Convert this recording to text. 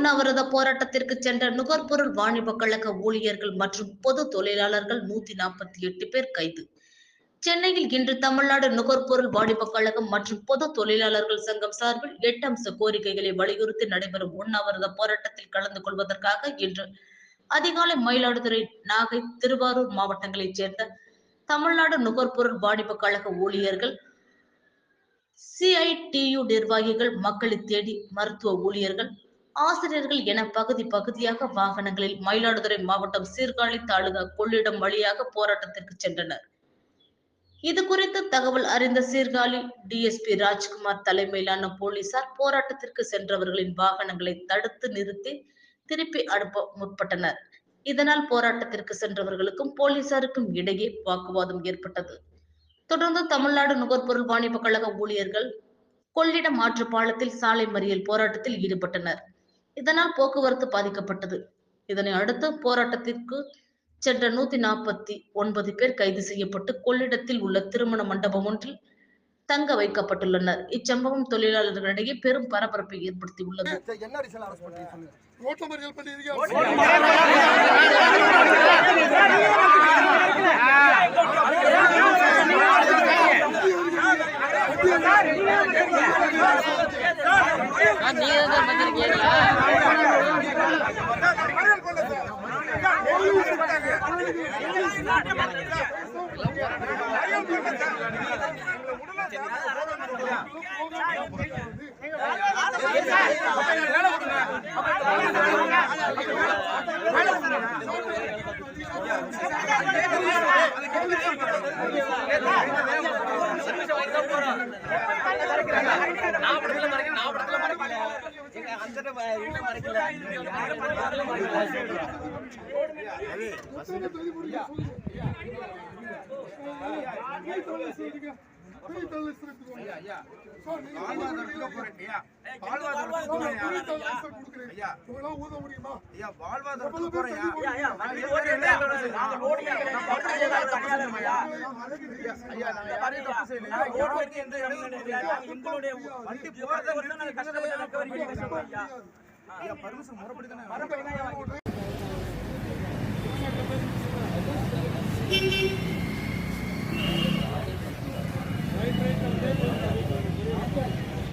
உண்ணாவிரத போராட்டத்திற்கு சென்ற நுகர்பொருள் வாணிப கழக ஊழியர்கள் மற்றும் பொது தொழிலாளர்கள் 148 பேர் கைது. சென்னையில் இன்று தமிழ்நாடு நுகர்பொருள் வாணிப கழகம் மற்றும் பொது தொழிலாளர்கள் சங்கம் சார்பில் 8 அம்ச கோரிக்கைகளை வலியுறுத்தி நடைபெறும் உண்ணாவிரத போராட்டத்தில் கலந்து கொள்வதற்காக இன்று அதிகாலை மயிலாடுதுறை, நாகை, திருவாரூர் மாவட்டங்களைச் சேர்ந்த தமிழ்நாடு நுகர்பொருள் வாணிப கழக ஊழியர்கள், CITU நிர்வாகிகள், மக்களை தேடி மருத்துவ ஊழியர்கள், ஆசிரியர்கள் என பகுதி பகுதியாக வாகனங்களில் மயிலாடுதுறை மாவட்டம் சீர்காழி தாலுகா கொள்ளிடம் வழியாக போராட்டத்திற்கு சென்றனர். இது குறித்து தகவல் அறிந்த சீர்காழி DSP ராஜ்குமார் தலைமையிலான போலீசார் போராட்டத்திற்கு சென்றவர்களின் வாகனங்களை தடுத்து நிறுத்தி திருப்பி அனுப்ப முற்பட்டனர். இதனால் போராட்டத்திற்கு சென்றவர்களுக்கும் போலீசாருக்கும் இடையே வாக்குவாதம் ஏற்பட்டது. தொடர்ந்து தமிழ்நாடு நுகர்பொருள் வாணிப கழக ஊழியர்கள் கொள்ளிடம் ஆற்று பாலத்தில் சாலை மறியல் போராட்டத்தில் ஈடுபட்டனர். இதனால் போக்குவரத்து பாதிக்கப்பட்டது. இதனை அடுத்து போராட்டத்திற்கு சென்ற 149 பேர் கைது செய்யப்பட்டு கொள்ளிடத்தில் உள்ள திருமண மண்டபம் ஒன்றில் தங்க வைக்கப்பட்டுள்ளனர். இச்சம்பவம் தொழிலாளர்களிடையே பெரும் பரபரப்பை ஏற்படுத்தியுள்ளது. பர்மிஷன்